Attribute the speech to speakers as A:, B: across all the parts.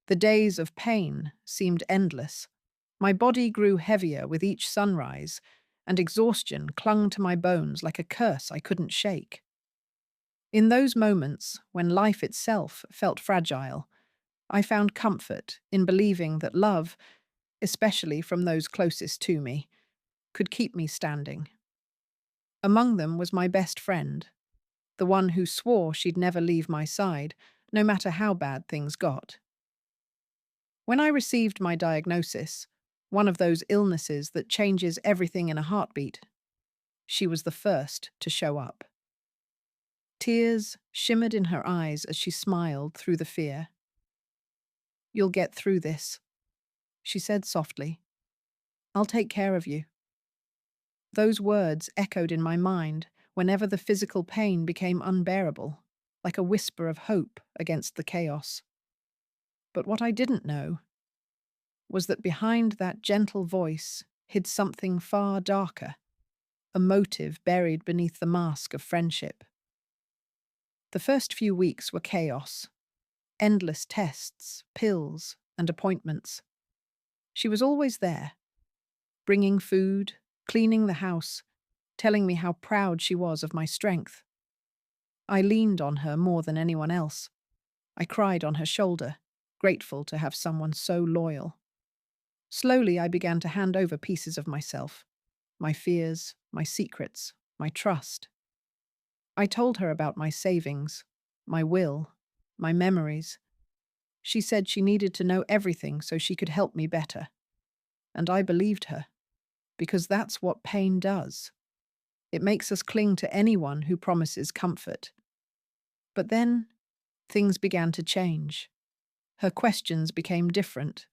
A: The days of pain seemed endless. My body grew heavier with each sunrise, and exhaustion clung to my bones like a curse I couldn't shake. In those moments, when life itself felt fragile, I found comfort in believing that love, especially from those closest to me, could keep me standing. Among them was my best friend, the one who swore she'd never leave my side, no matter how bad things got. When I received my diagnosis, one of those illnesses that changes everything in a heartbeat, she was the first to show up. Tears shimmered in her eyes as she smiled through the fear. "You'll get through this," she said softly. "I'll take care of you." Those words echoed in my mind whenever the physical pain became unbearable, like a whisper of hope against the chaos. But what I didn't know was that behind that gentle voice hid something far darker, a motive buried beneath the mask of friendship. The first few weeks were chaos, endless tests, pills, and appointments. She was always there, bringing food, cleaning the house, telling me how proud she was of my strength. I leaned on her more than anyone else. I cried on her shoulder, grateful to have someone so loyal. Slowly, I began to hand over pieces of myself, my fears, my secrets, my trust. I told her about my savings, my will, my memories. She said she needed to know everything so she could help me better. And I believed her, because that's what pain does. It makes us cling to anyone who promises comfort. But then, things began to change. Her questions became different.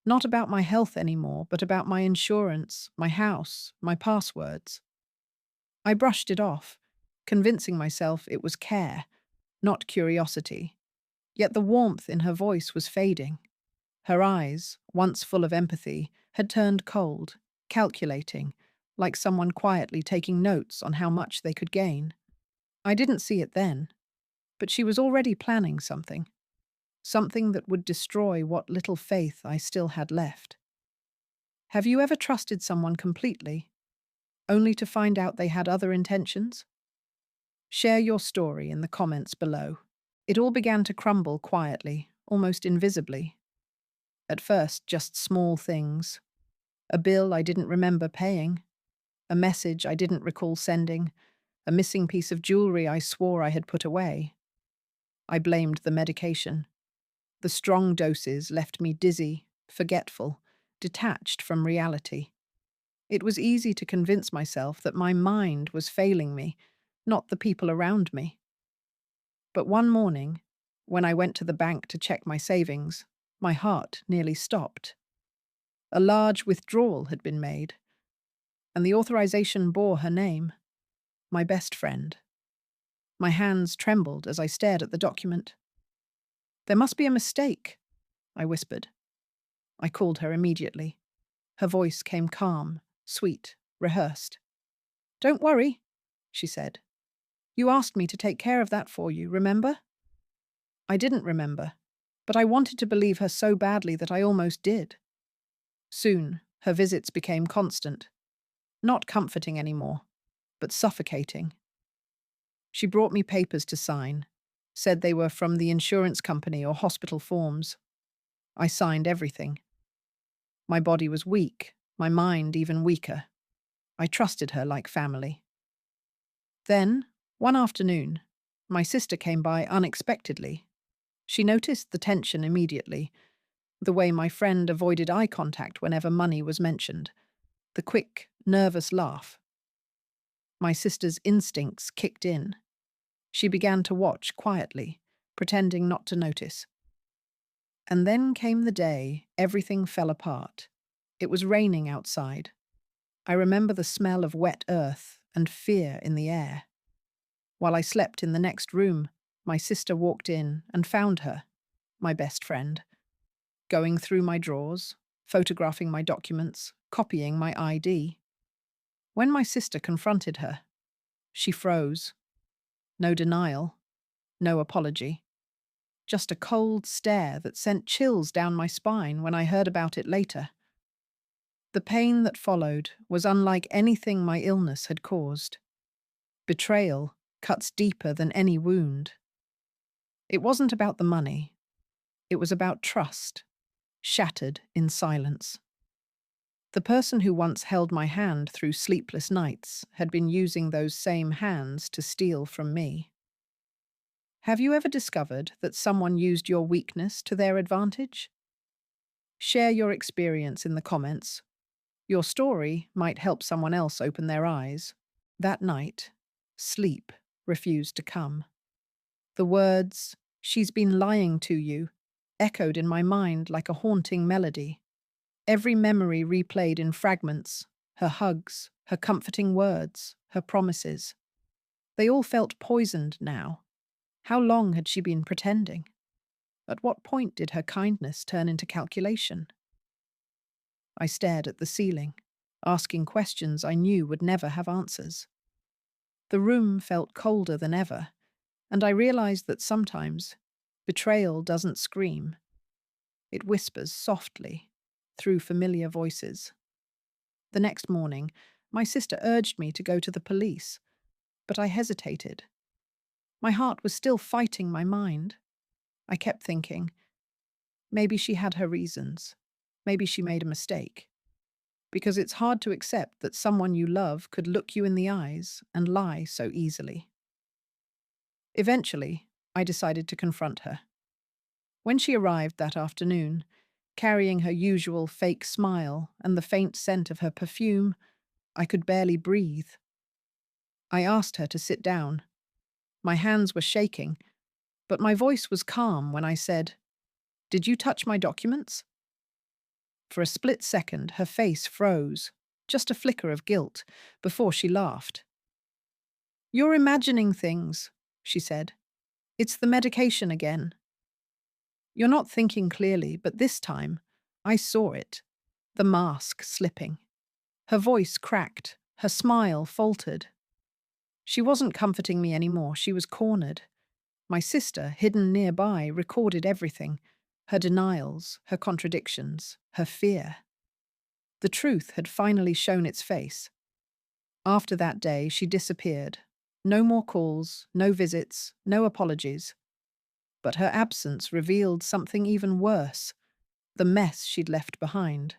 A: Not about my health anymore, but about my insurance, my house, my passwords. I brushed it off, convincing myself it was care, not curiosity. Yet the warmth in her voice was fading. Her eyes, once full of empathy, had turned cold, calculating, like someone quietly taking notes on how much they could gain. I didn't see it then, but she was already planning something. Something that would destroy what little faith I still had left. Have you ever trusted someone completely, only to find out they had other intentions? Share your story in the comments below. It all began to crumble quietly, almost invisibly. At first, just small things. A bill I didn't remember paying, a message I didn't recall sending, a missing piece of jewelry I swore I had put away. I blamed the medication. The strong doses left me dizzy, forgetful, detached from reality. It was easy to convince myself that my mind was failing me, not the people around me. But one morning, when I went to the bank to check my savings, my heart nearly stopped. A large withdrawal had been made, and the authorization bore her name, my best friend. My hands trembled as I stared at the document. "There must be a mistake," I whispered. I called her immediately. Her voice came calm, sweet, rehearsed. "Don't worry," she said. "You asked me to take care of that for you, remember?" I didn't remember, but I wanted to believe her so badly that I almost did. Soon, her visits became constant. Not comforting anymore, but suffocating. She brought me papers to sign, said they were from the insurance company or hospital forms. I signed everything. My body was weak, my mind even weaker. I trusted her like family. Then, one afternoon, my sister came by unexpectedly. She noticed the tension immediately, the way my friend avoided eye contact whenever money was mentioned, the quick, nervous laugh. My sister's instincts kicked in. She began to watch quietly, pretending not to notice. And then came the day everything fell apart. It was raining outside. I remember the smell of wet earth and fear in the air. While I slept in the next room, my sister walked in and found her, my best friend, going through my drawers, photographing my documents, copying my ID. When my sister confronted her, she froze. No denial, no apology. just a cold stare that sent chills down my spine when I heard about it later. The pain that followed was unlike anything my illness had caused. Betrayal cuts deeper than any wound. It wasn't about the money, it was about trust, shattered in silence. The person who once held my hand through sleepless nights had been using those same hands to steal from me. Have you ever discovered that someone used your weakness to their advantage? Share your experience in the comments. Your story might help someone else open their eyes. That night, sleep refused to come. The words, "She's been lying to you," echoed in my mind like a haunting melody. Every memory replayed in fragments, her hugs, her comforting words, her promises. They all felt poisoned now. How long had she been pretending? At what point did her kindness turn into calculation? I stared at the ceiling, asking questions I knew would never have answers. The room felt colder than ever, and I realized that sometimes betrayal doesn't scream. It whispers softly, through familiar voices. The next morning, my sister urged me to go to the police, but I hesitated. My heart was still fighting my mind. I kept thinking, maybe she had her reasons. Maybe she made a mistake. Because it's hard to accept that someone you love could look you in the eyes and lie so easily. Eventually, I decided to confront her. When she arrived that afternoon, carrying her usual fake smile and the faint scent of her perfume, I could barely breathe. I asked her to sit down. My hands were shaking, but my voice was calm when I said, "Did you touch my documents?" For a split second, her face froze, just a flicker of guilt, before she laughed. "You're imagining things," she said. "It's the medication again. You're not thinking clearly, but this time, I saw it. The mask slipping." Her voice cracked, her smile faltered. She wasn't comforting me anymore, she was cornered. My sister, hidden nearby, recorded everything. Her denials, her contradictions, her fear. The truth had finally shown its face. After that day, she disappeared. No more calls, no visits, no apologies. But her absence revealed something even worse: the mess she'd left behind.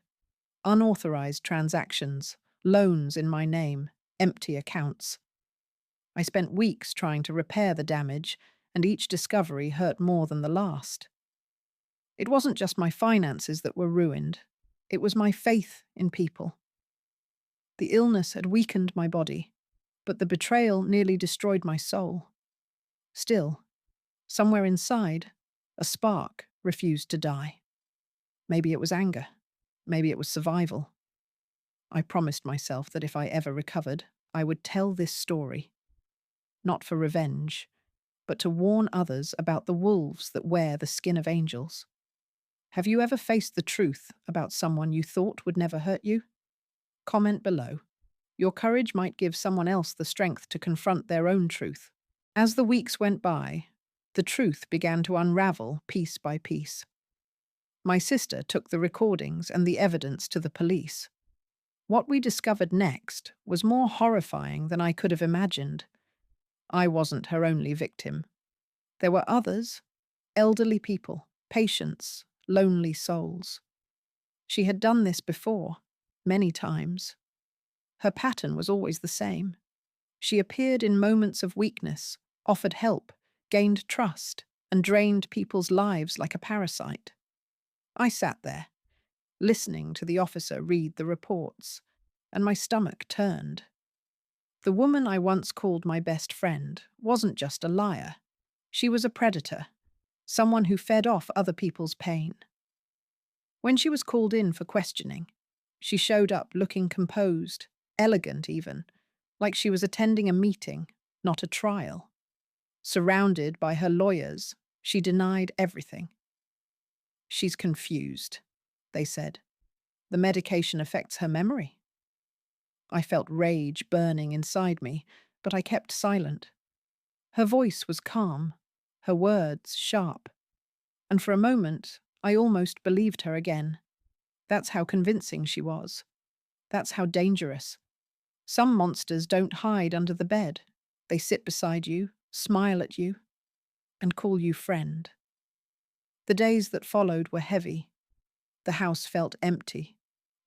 A: Unauthorized transactions, loans in my name, empty accounts. I spent weeks trying to repair the damage, and each discovery hurt more than the last. It wasn't just my finances that were ruined. It was my faith in people. The illness had weakened my body, but the betrayal nearly destroyed my soul. Still, somewhere inside, a spark refused to die. Maybe it was anger. Maybe it was survival. I promised myself that if I ever recovered, I would tell this story. Not for revenge, but to warn others about the wolves that wear the skin of angels. Have you ever faced the truth about someone you thought would never hurt you? Comment below. Your courage might give someone else the strength to confront their own truth. As the weeks went by, the truth began to unravel piece by piece. My sister took the recordings and the evidence to the police. What we discovered next was more horrifying than I could have imagined. I wasn't her only victim. There were others, elderly people, patients, lonely souls. She had done this before, many times. Her pattern was always the same. She appeared in moments of weakness, offered help, gained trust, and drained people's lives like a parasite. I sat there, listening to the officer read the reports, and my stomach turned. The woman I once called my best friend wasn't just a liar. She was a predator, someone who fed off other people's pain. When she was called in for questioning, she showed up looking composed, elegant even, like she was attending a meeting, not a trial. Surrounded by her lawyers, she denied everything. "She's confused," they said. "The medication affects her memory." I felt rage burning inside me, but I kept silent. Her voice was calm, her words sharp. And for a moment, I almost believed her again. That's how convincing she was. That's how dangerous. Some monsters don't hide under the bed. They sit beside you, smile at you, and call you friend. The days that followed were heavy. The house felt empty,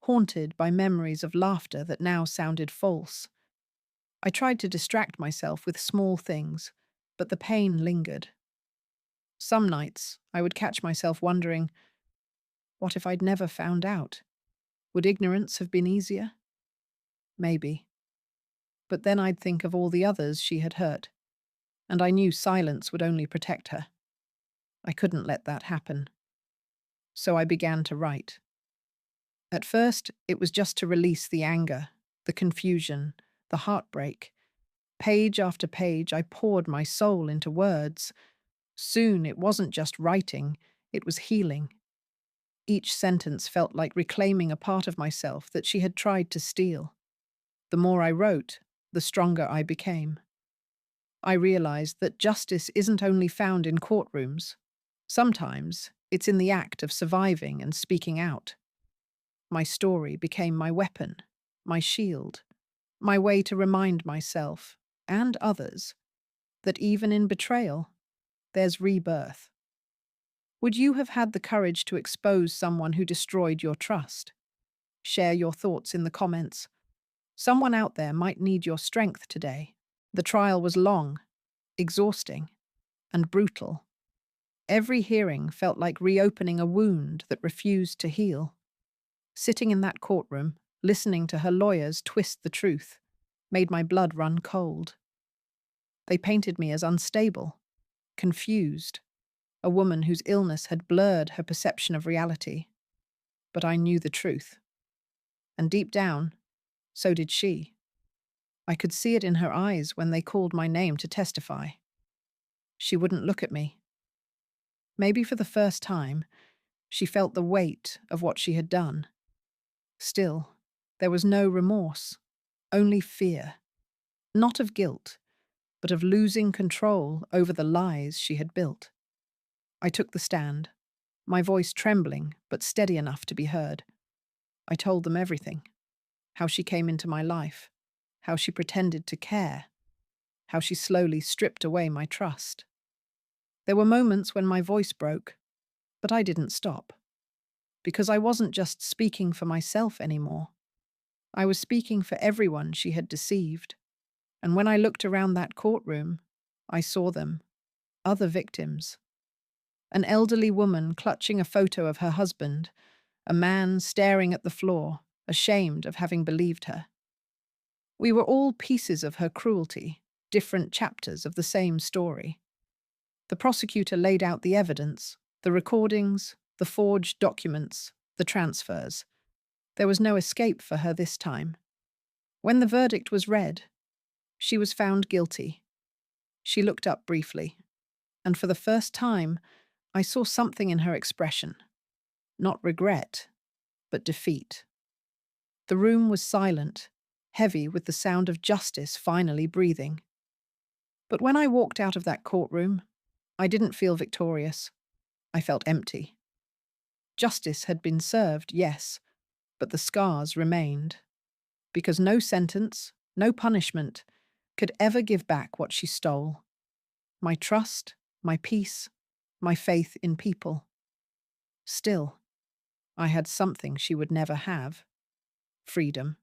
A: haunted by memories of laughter that now sounded false. I tried to distract myself with small things, but the pain lingered. Some nights, I would catch myself wondering, what if I'd never found out? Would ignorance have been easier? Maybe. But then I'd think of all the others she had hurt, and I knew silence would only protect her. I couldn't let that happen. So I began to write. At first, it was just to release the anger, the confusion, the heartbreak. Page after page, I poured my soul into words. Soon, it wasn't just writing, it was healing. Each sentence felt like reclaiming a part of myself that she had tried to steal. The more I wrote, the stronger I became. I realized that justice isn't only found in courtrooms. Sometimes, it's in the act of surviving and speaking out. My story became my weapon, my shield, my way to remind myself, and others, that even in betrayal, there's rebirth. Would you have had the courage to expose someone who destroyed your trust? Share your thoughts in the comments. Someone out there might need your strength today. The trial was long, exhausting, and brutal. Every hearing felt like reopening a wound that refused to heal. Sitting in that courtroom, listening to her lawyers twist the truth, made my blood run cold. They painted me as unstable, confused, a woman whose illness had blurred her perception of reality. But I knew the truth. And deep down, so did she. I could see it in her eyes when they called my name to testify. She wouldn't look at me. Maybe for the first time, she felt the weight of what she had done. Still, there was no remorse, only fear. Not of guilt, but of losing control over the lies she had built. I took the stand, my voice trembling but steady enough to be heard. I told them everything. How she came into my life, how she pretended to care, how she slowly stripped away my trust. There were moments when my voice broke, but I didn't stop. Because I wasn't just speaking for myself anymore. I was speaking for everyone she had deceived. And when I looked around that courtroom, I saw them, other victims. An elderly woman clutching a photo of her husband, a man staring at the floor, ashamed of having believed her. We were all pieces of her cruelty, different chapters of the same story. The prosecutor laid out the evidence, the recordings, the forged documents, the transfers. There was no escape for her this time. When the verdict was read, she was found guilty. She looked up briefly, and for the first time, I saw something in her expression. Not regret, but defeat. The room was silent, heavy with the sound of justice finally breathing. But when I walked out of that courtroom, I didn't feel victorious. I felt empty. Justice had been served, yes, but the scars remained. Because no sentence, no punishment, could ever give back what she stole. My trust, my peace, my faith in people. Still, I had something she would never have. Freedom.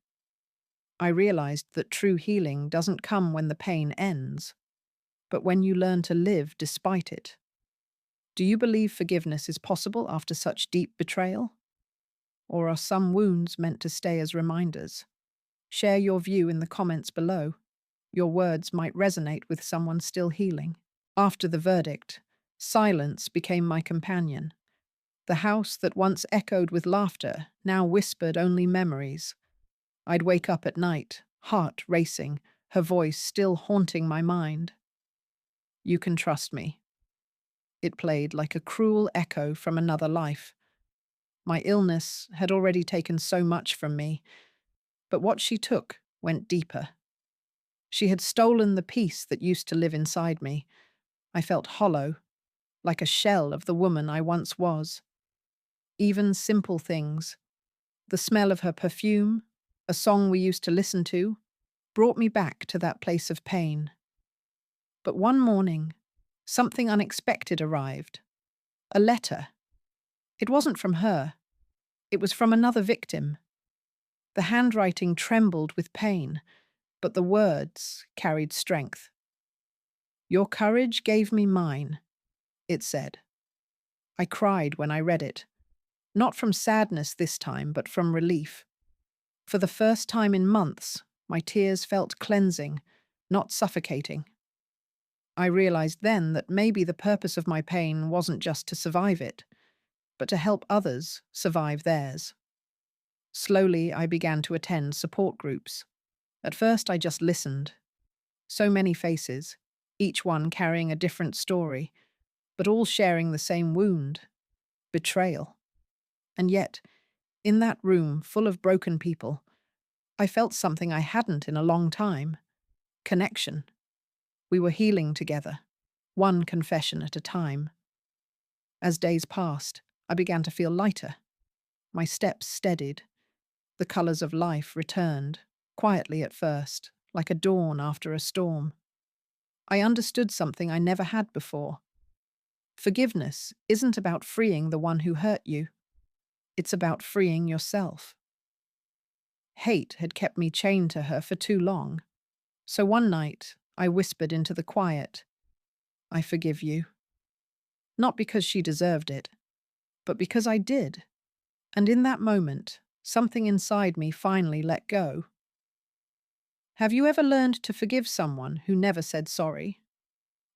A: I realized that true healing doesn't come when the pain ends, but when you learn to live despite it. Do you believe forgiveness is possible after such deep betrayal? Or are some wounds meant to stay as reminders? Share your view in the comments below. Your words might resonate with someone still healing. After the verdict, silence became my companion. The house that once echoed with laughter now whispered only memories. I'd wake up at night, heart racing, her voice still haunting my mind. You can trust me. It played like a cruel echo from another life. My illness had already taken so much from me, but what she took went deeper. She had stolen the peace that used to live inside me. I felt hollow, like a shell of the woman I once was. Even simple things, the smell of her perfume, a song we used to listen to, brought me back to that place of pain. But one morning, something unexpected arrived. A letter. It wasn't from her. It was from another victim. The handwriting trembled with pain, but the words carried strength. "Your courage gave me mine," it said. I cried when I read it, not from sadness this time, but from relief. For the first time in months, my tears felt cleansing, not suffocating. I realized then that maybe the purpose of my pain wasn't just to survive it, but to help others survive theirs. Slowly, I began to attend support groups. At first, I just listened. So many faces, each one carrying a different story, but all sharing the same wound: betrayal. And yet, in that room full of broken people, I felt something I hadn't in a long time: connection. We were healing together, one confession at a time. As days passed, I began to feel lighter. My steps steadied. The colours of life returned, quietly at first, like a dawn after a storm. I understood something I never had before. Forgiveness isn't about freeing the one who hurt you. It's about freeing yourself. Hate had kept me chained to her for too long. So one night, I whispered into the quiet, "I forgive you." Not because she deserved it, but because I did. And in that moment, something inside me finally let go. Have you ever learned to forgive someone who never said sorry?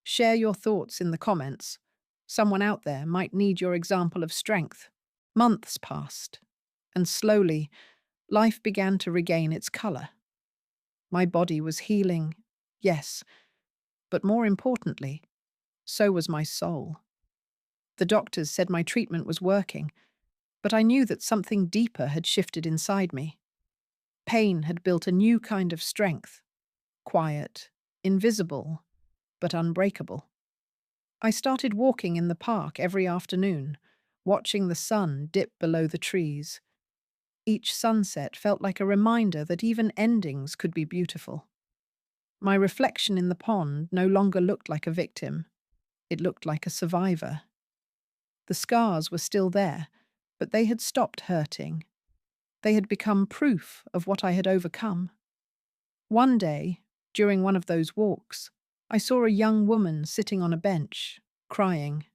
A: Share your thoughts in the comments. Someone out there might need your example of strength. Months passed, and slowly, life began to regain its color. My body was healing, yes, but more importantly, so was my soul. The doctors said my treatment was working, but I knew that something deeper had shifted inside me. Pain had built a new kind of strength, quiet, invisible, but unbreakable. I started walking in the park every afternoon, watching the sun dip below the trees. Each sunset felt like a reminder that even endings could be beautiful. My reflection in the pond no longer looked like a victim. It looked like a survivor. The scars were still there, but they had stopped hurting. They had become proof of what I had overcome. One day, during one of those walks, I saw a young woman sitting on a bench, crying.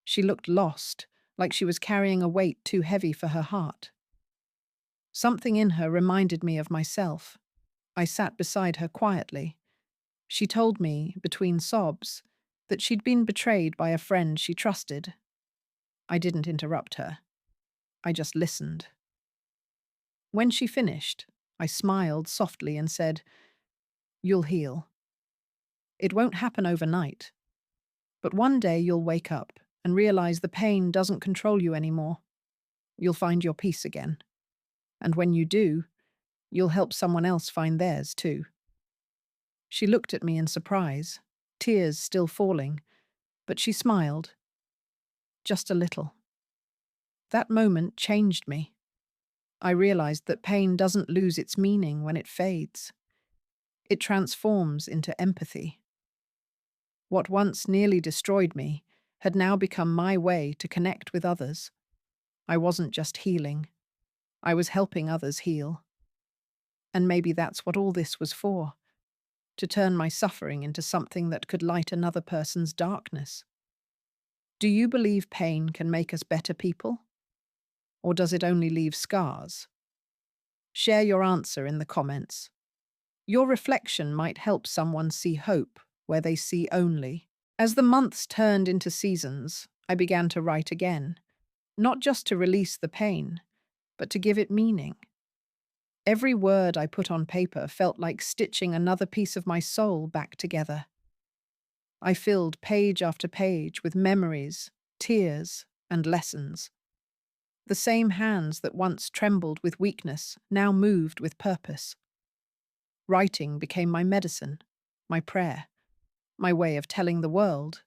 A: She looked lost, like she was carrying a weight too heavy for her heart. Something in her reminded me of myself. I sat beside her quietly. She told me, between sobs, that she'd been betrayed by a friend she trusted. I didn't interrupt her. I just listened. When she finished, I smiled softly and said, "You'll heal. It won't happen overnight. But one day you'll wake up and realize the pain doesn't control you anymore. You'll find your peace again. And when you do, you'll help someone else find theirs too." She looked at me in surprise, tears still falling, but she smiled. Just a little. That moment changed me. I realized that pain doesn't lose its meaning when it fades. It transforms into empathy. What once nearly destroyed me had now become my way to connect with others. I wasn't just healing. I was helping others heal. And maybe that's what all this was for, to turn my suffering into something that could light another person's darkness. Do you believe pain can make us better people? Or does it only leave scars? Share your answer in the comments. Your reflection might help someone see hope where they see only. As the months turned into seasons, I began to write again, not just to release the pain, but to give it meaning. Every word I put on paper felt like stitching another piece of my soul back together. I filled page after page with memories, tears, and lessons. The same hands that once trembled with weakness now moved with purpose. Writing became my medicine, my prayer, my way of telling the world,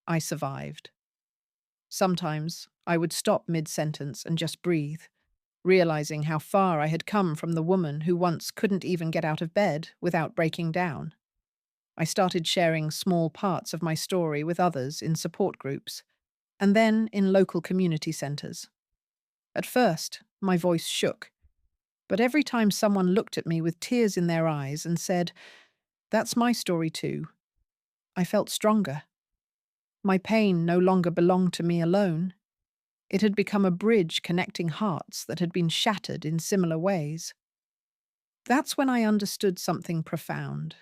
A: I survived. Sometimes I would stop mid-sentence and just breathe, realizing how far I had come from the woman who once couldn't even get out of bed without breaking down. I started sharing small parts of my story with others in support groups, and then in local community centers. At first, my voice shook, but every time someone looked at me with tears in their eyes and said, "That's my story too," I felt stronger. My pain no longer belonged to me alone. It had become a bridge connecting hearts that had been shattered in similar ways. That's when I understood something profound.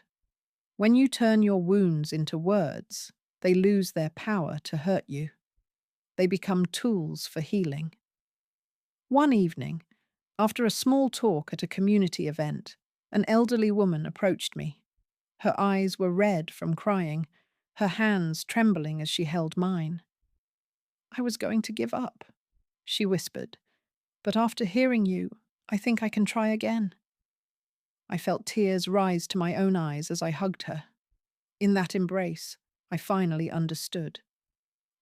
A: When you turn your wounds into words, they lose their power to hurt you. They become tools for healing. One evening, after a small talk at a community event, an elderly woman approached me. Her eyes were red from crying, her hands trembling as she held mine. "I was going to give up," she whispered, "but after hearing you, I think I can try again." I felt tears rise to my own eyes as I hugged her. In that embrace, I finally understood.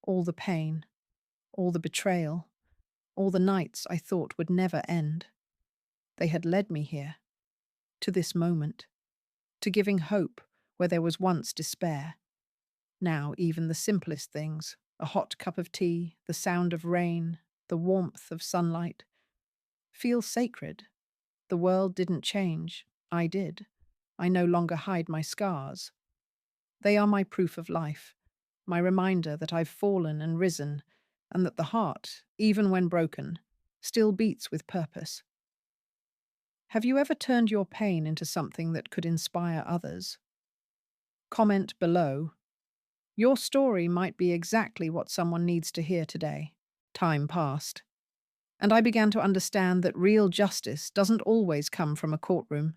A: All the pain, all the betrayal, all the nights I thought would never end. They had led me here, to this moment, to giving hope where there was once despair. Now even the simplest things, a hot cup of tea, the sound of rain, the warmth of sunlight, feel sacred. The world didn't change. I did. I no longer hide my scars. They are my proof of life, my reminder that I've fallen and risen, and that the heart, even when broken, still beats with purpose. Have you ever turned your pain into something that could inspire others? Comment below. Your story might be exactly what someone needs to hear today. Time passed, and I began to understand that real justice doesn't always come from a courtroom.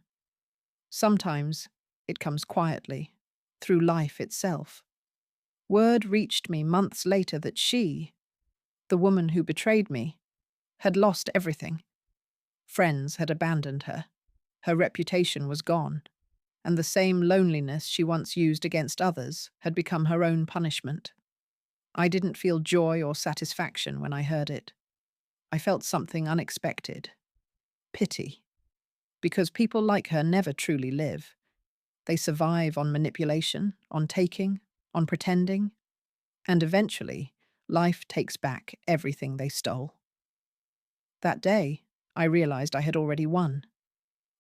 A: Sometimes it comes quietly, through life itself. Word reached me months later that she, the woman who betrayed me, had lost everything. Friends had abandoned her. Her reputation was gone, and the same loneliness she once used against others had become her own punishment. I didn't feel joy or satisfaction when I heard it. I felt something unexpected. Pity. Because people like her never truly live. They survive on manipulation, on taking, on pretending, and eventually, life takes back everything they stole. That day, I realized I had already won.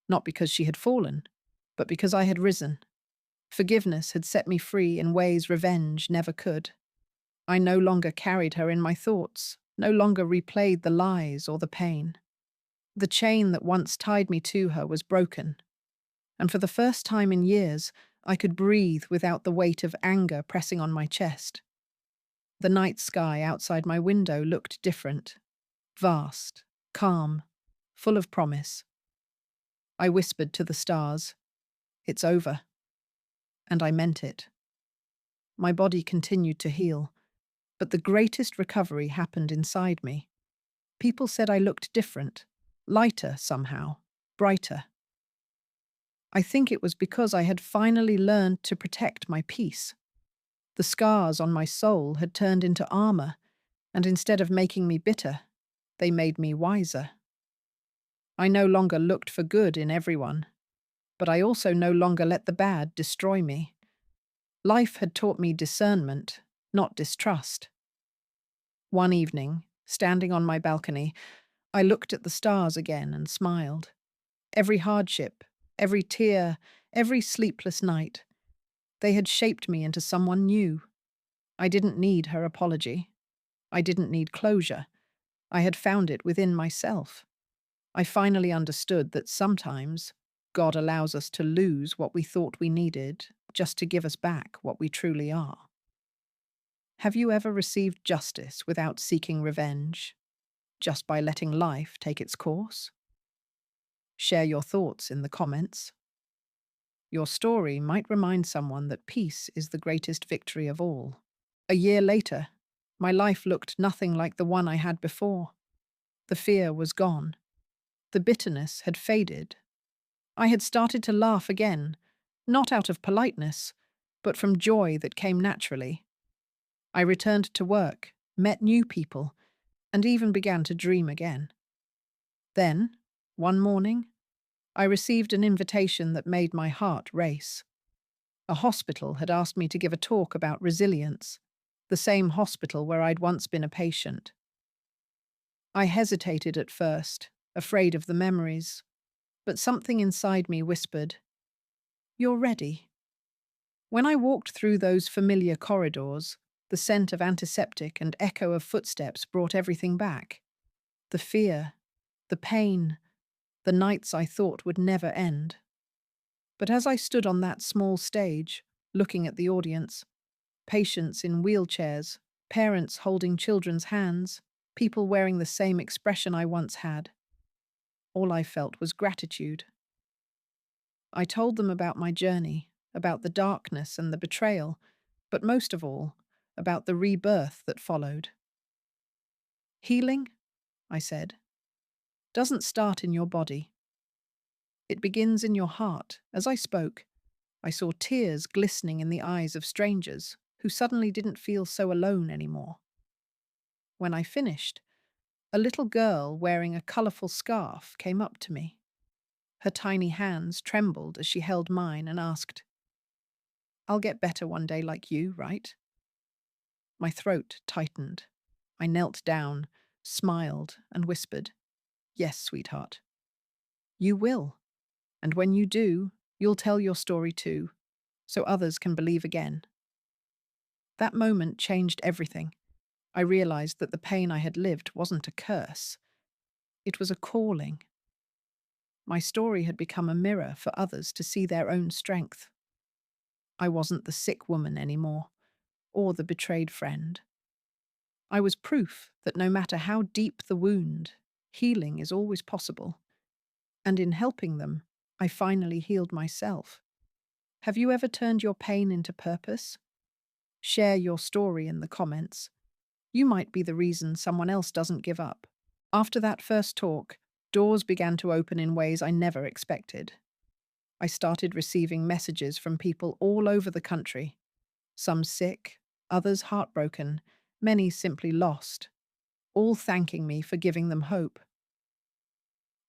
A: Not because she had fallen, but because I had risen. Forgiveness had set me free in ways revenge never could. I no longer carried her in my thoughts, no longer replayed the lies or the pain. The chain that once tied me to her was broken, and for the first time in years, I could breathe without the weight of anger pressing on my chest. The night sky outside my window looked different, vast, calm, full of promise. I whispered to the stars, "It's over." And I meant it. My body continued to heal, but the greatest recovery happened inside me. People said I looked different, lighter somehow, brighter. I think it was because I had finally learned to protect my peace. The scars on my soul had turned into armor, and instead of making me bitter, they made me wiser. I no longer looked for good in everyone, but I also no longer let the bad destroy me. Life had taught me discernment, not distrust. One evening, standing on my balcony, I looked at the stars again and smiled. Every hardship, every tear, every sleepless night, they had shaped me into someone new. I didn't need her apology. I didn't need closure. I had found it within myself. I finally understood that sometimes God allows us to lose what we thought we needed just to give us back what we truly are. Have you ever received justice without seeking revenge, just by letting life take its course? Share your thoughts in the comments. Your story might remind someone that peace is the greatest victory of all. A year later, my life looked nothing like the one I had before. The fear was gone. The bitterness had faded. I had started to laugh again, not out of politeness, but from joy that came naturally. I returned to work, met new people, and even began to dream again. Then, one morning, I received an invitation that made my heart race. A hospital had asked me to give a talk about resilience, the same hospital where I'd once been a patient. I hesitated at first, afraid of the memories, but something inside me whispered, "You're ready." When I walked through those familiar corridors, the scent of antiseptic and echo of footsteps brought everything back. The fear, the pain, the nights I thought would never end. But as I stood on that small stage, looking at the audience, patients in wheelchairs, parents holding children's hands, people wearing the same expression I once had, all I felt was gratitude. I told them about my journey, about the darkness and the betrayal, but most of all, about the rebirth that followed. Healing, I said, doesn't start in your body. It begins in your heart. As I spoke, I saw tears glistening in the eyes of strangers who suddenly didn't feel so alone anymore. When I finished, a little girl wearing a colourful scarf came up to me. Her tiny hands trembled as she held mine and asked, "I'll get better one day like you, right?" My throat tightened. I knelt down, smiled, and whispered, "Yes, sweetheart. You will. And when you do, you'll tell your story too, so others can believe again." That moment changed everything. I realized that the pain I had lived wasn't a curse. It was a calling. My story had become a mirror for others to see their own strength. I wasn't the sick woman anymore, or the betrayed friend. I was proof that no matter how deep the wound, healing is always possible. And in helping them, I finally healed myself. Have you ever turned your pain into purpose? Share your story in the comments. You might be the reason someone else doesn't give up. After that first talk, doors began to open in ways I never expected. I started receiving messages from people all over the country, some sick, others heartbroken, many simply lost, all thanking me for giving them hope.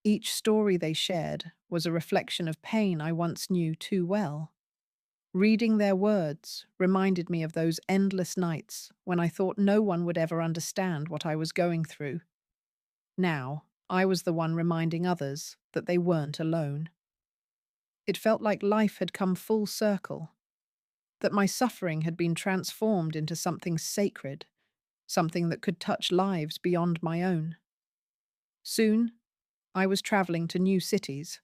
A: Each story they shared was a reflection of pain I once knew too well. Reading their words reminded me of those endless nights when I thought no one would ever understand what I was going through. Now, I was the one reminding others that they weren't alone. It felt like life had come full circle, that my suffering had been transformed into something sacred, something that could touch lives beyond my own. Soon, I was traveling to new cities,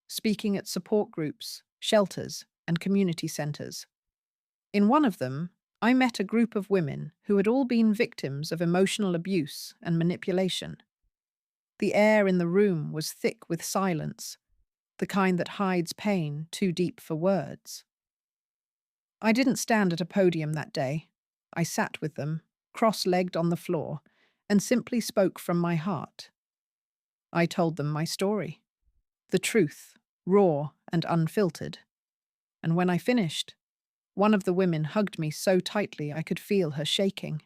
A: speaking at support groups, shelters, and community centers. In one of them, I met a group of women who had all been victims of emotional abuse and manipulation. The air in the room was thick with silence, the kind that hides pain too deep for words. I didn't stand at a podium that day. I sat with them, cross-legged on the floor, and simply spoke from my heart. I told them my story, the truth, raw and unfiltered. And when I finished, one of the women hugged me so tightly I could feel her shaking.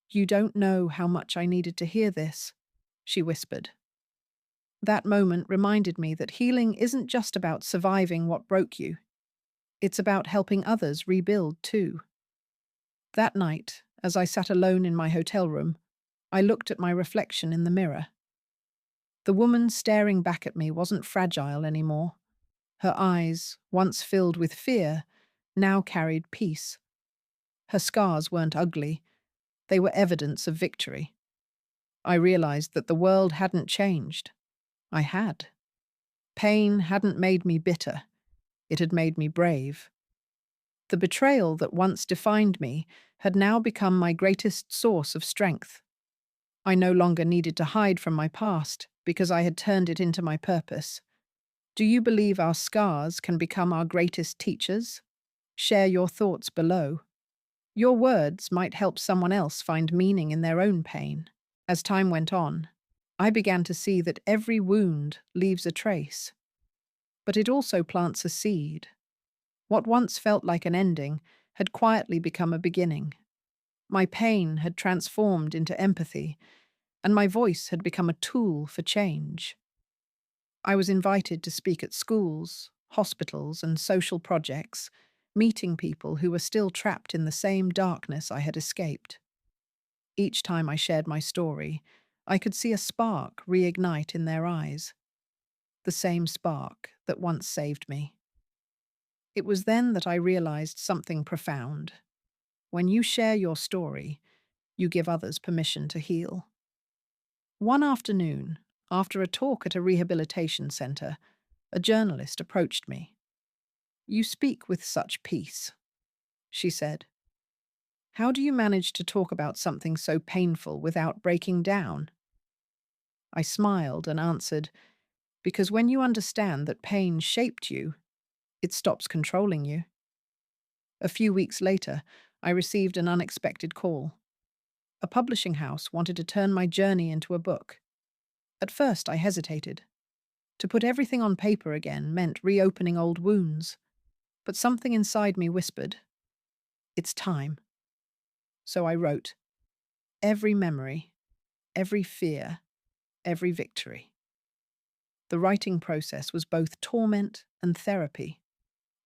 A: "You don't know how much I needed to hear this," she whispered. That moment reminded me that healing isn't just about surviving what broke you. It's about helping others rebuild too. That night, as I sat alone in my hotel room, I looked at my reflection in the mirror. The woman staring back at me wasn't fragile anymore. Her eyes, once filled with fear, now carried peace. Her scars weren't ugly. They were evidence of victory. I realized that the world hadn't changed. I had. Pain hadn't made me bitter. It had made me brave. The betrayal that once defined me had now become my greatest source of strength. I no longer needed to hide from my past because I had turned it into my purpose. Do you believe our scars can become our greatest teachers? Share your thoughts below. Your words might help someone else find meaning in their own pain. As time went on, I began to see that every wound leaves a trace. But it also plants a seed. What once felt like an ending had quietly become a beginning. My pain had transformed into empathy, and my voice had become a tool for change. I was invited to speak at schools, hospitals, and social projects, meeting people who were still trapped in the same darkness I had escaped. Each time I shared my story, I could see a spark reignite in their eyes, the same spark that once saved me. It was then that I realized something profound. When you share your story, you give others permission to heal. One afternoon, after a talk at a rehabilitation center, a journalist approached me. "You speak with such peace," she said. "How do you manage to talk about something so painful without breaking down?" I smiled and answered, "Because when you understand that pain shaped you, it stops controlling you." A few weeks later, I received an unexpected call. A publishing house wanted to turn my journey into a book. At first, I hesitated. To put everything on paper again meant reopening old wounds. But something inside me whispered, "It's time." So I wrote, every memory, every fear, every victory. The writing process was both torment and therapy.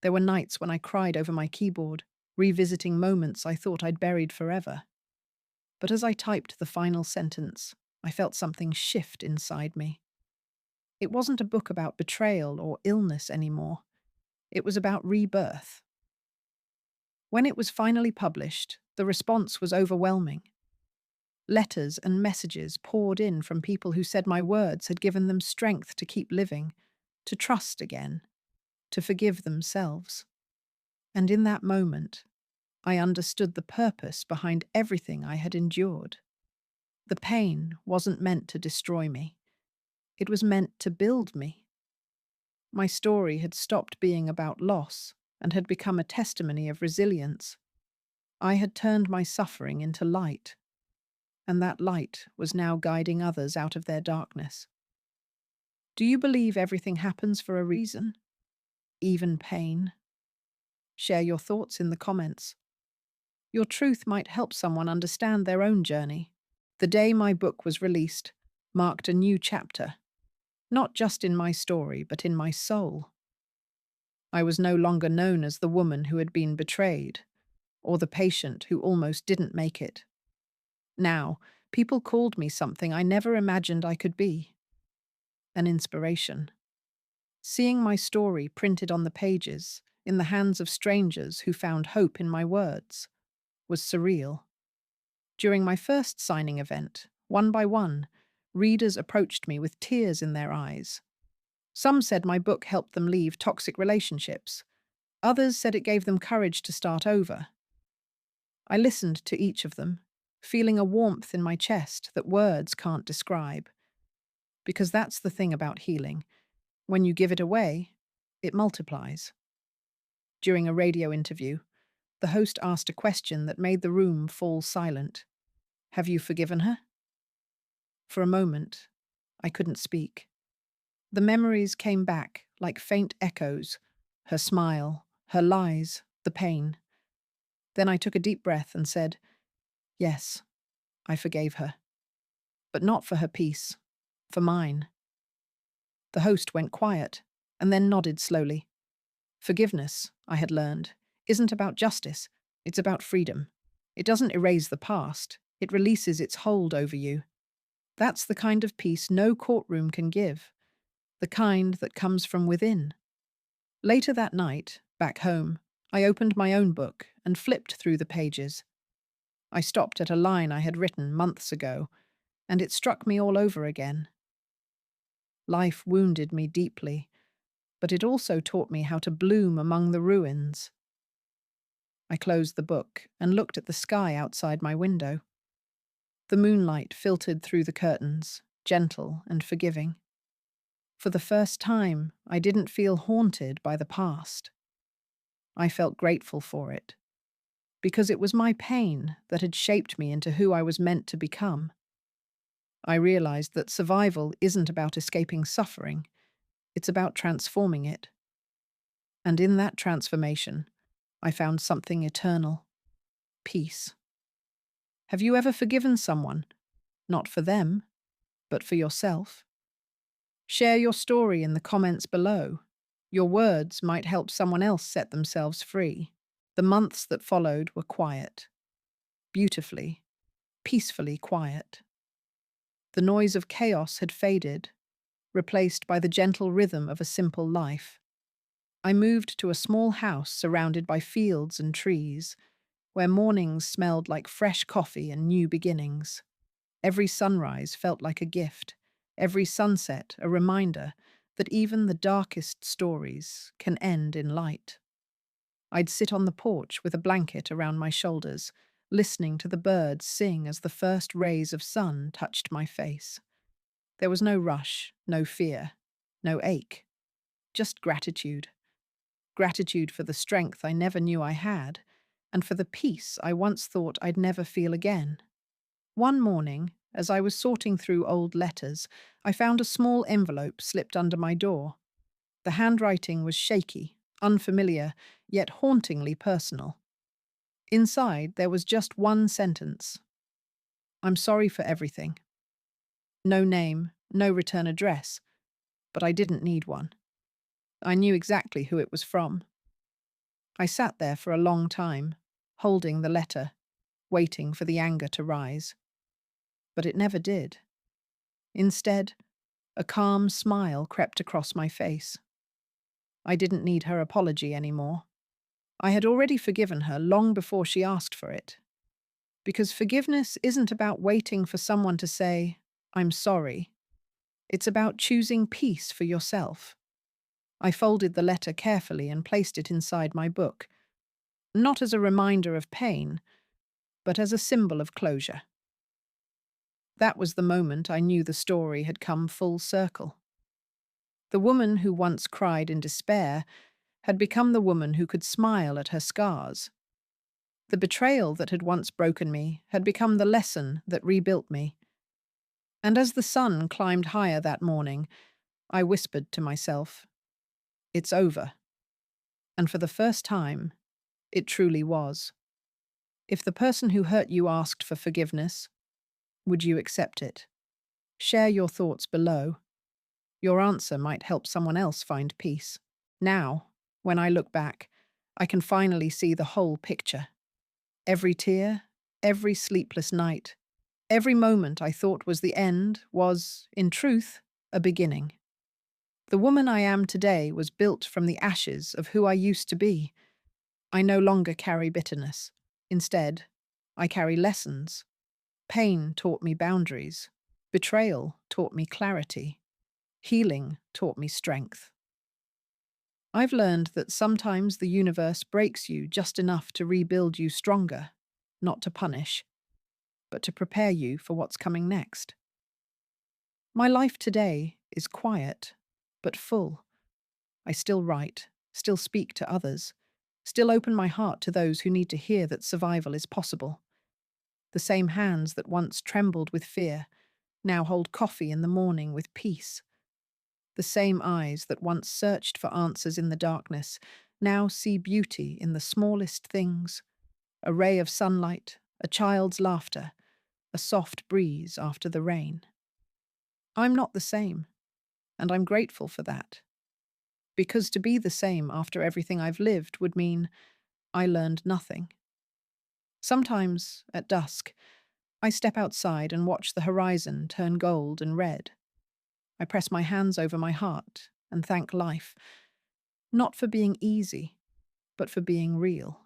A: There were nights when I cried over my keyboard, revisiting moments I thought I'd buried forever. But as I typed the final sentence, I felt something shift inside me. It wasn't a book about betrayal or illness anymore. It was about rebirth. When it was finally published, the response was overwhelming. Letters and messages poured in from people who said my words had given them strength to keep living, to trust again, to forgive themselves. And in that moment, I understood the purpose behind everything I had endured. The pain wasn't meant to destroy me. It was meant to build me. My story had stopped being about loss and had become a testimony of resilience. I had turned my suffering into light, and that light was now guiding others out of their darkness. Do you believe everything happens for a reason? Even pain? Share your thoughts in the comments. Your truth might help someone understand their own journey. The day my book was released marked a new chapter, not just in my story, but in my soul. I was no longer known as the woman who had been betrayed, or the patient who almost didn't make it. Now, people called me something I never imagined I could be: an inspiration. Seeing my story printed on the pages, in the hands of strangers who found hope in my words, was surreal. During my first signing event, one by one, readers approached me with tears in their eyes. Some said my book helped them leave toxic relationships. Others said it gave them courage to start over. I listened to each of them, feeling a warmth in my chest that words can't describe. Because that's the thing about healing. When you give it away, it multiplies. During a radio interview, the host asked a question that made the room fall silent. "Have you forgiven her?" For a moment, I couldn't speak. The memories came back like faint echoes: her smile, her lies, the pain. Then I took a deep breath and said, "Yes, I forgave her. But not for her peace, for mine." The host went quiet and then nodded slowly. Forgiveness, I had learned, isn't about justice, it's about freedom. It doesn't erase the past, it releases its hold over you. That's the kind of peace no courtroom can give, the kind that comes from within. Later that night, back home, I opened my own book and flipped through the pages. I stopped at a line I had written months ago, and it struck me all over again. Life wounded me deeply, but it also taught me how to bloom among the ruins. I closed the book and looked at the sky outside my window. The moonlight filtered through the curtains, gentle and forgiving. For the first time, I didn't feel haunted by the past. I felt grateful for it, because it was my pain that had shaped me into who I was meant to become. I realized that survival isn't about escaping suffering, it's about transforming it. And in that transformation, I found something eternal: peace. Have you ever forgiven someone, not for them, but for yourself? Share your story in the comments below. Your words might help someone else set themselves free. The months that followed were quiet, beautifully, peacefully quiet. The noise of chaos had faded, replaced by the gentle rhythm of a simple life. I moved to a small house surrounded by fields and trees, where mornings smelled like fresh coffee and new beginnings. Every sunrise felt like a gift, every sunset a reminder that even the darkest stories can end in light. I'd sit on the porch with a blanket around my shoulders, listening to the birds sing as the first rays of sun touched my face. There was no rush, no fear, no ache, just gratitude. Gratitude for the strength I never knew I had, and for the peace I once thought I'd never feel again. One morning, as I was sorting through old letters, I found a small envelope slipped under my door. The handwriting was shaky, unfamiliar, yet hauntingly personal. Inside, there was just one sentence. I'm sorry for everything. No name, no return address, but I didn't need one. I knew exactly who it was from. I sat there for a long time, holding the letter, waiting for the anger to rise. But it never did. Instead, a calm smile crept across my face. I didn't need her apology anymore. I had already forgiven her long before she asked for it. Because forgiveness isn't about waiting for someone to say, I'm sorry. It's about choosing peace for yourself. I folded the letter carefully and placed it inside my book, not as a reminder of pain, but as a symbol of closure. That was the moment I knew the story had come full circle. The woman who once cried in despair had become the woman who could smile at her scars. The betrayal that had once broken me had become the lesson that rebuilt me. And as the sun climbed higher that morning, I whispered to myself, it's over. And for the first time, it truly was. If the person who hurt you asked for forgiveness, would you accept it? Share your thoughts below. Your answer might help someone else find peace. Now, when I look back, I can finally see the whole picture. Every tear, every sleepless night, every moment I thought was the end was, in truth, a beginning. The woman I am today was built from the ashes of who I used to be. I no longer carry bitterness. Instead, I carry lessons. Pain taught me boundaries. Betrayal taught me clarity. Healing taught me strength. I've learned that sometimes the universe breaks you just enough to rebuild you stronger, not to punish, but to prepare you for what's coming next. My life today is quiet, but full. I still write, still speak to others, still open my heart to those who need to hear that survival is possible. The same hands that once trembled with fear now hold coffee in the morning with peace. The same eyes that once searched for answers in the darkness now see beauty in the smallest things. A ray of sunlight, a child's laughter, a soft breeze after the rain. I'm not the same, and I'm grateful for that. Because to be the same after everything I've lived would mean I learned nothing. Sometimes, at dusk, I step outside and watch the horizon turn gold and red. I press my hands over my heart and thank life, not for being easy, but for being real.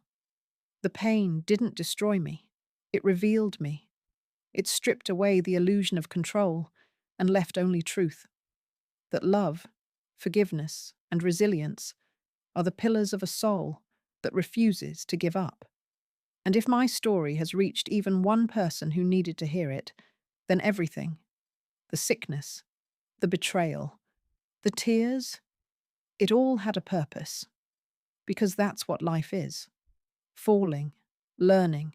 A: The pain didn't destroy me. It revealed me. It stripped away the illusion of control and left only truth. That love, forgiveness, and resilience are the pillars of a soul that refuses to give up. And if my story has reached even one person who needed to hear it, then everything, the sickness, the betrayal, the tears, it all had a purpose. Because that's what life is. Falling, learning,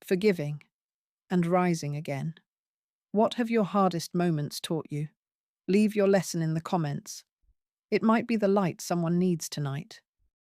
A: forgiving, and rising again. What have your hardest moments taught you? Leave your lesson in the comments. It might be the light someone needs tonight.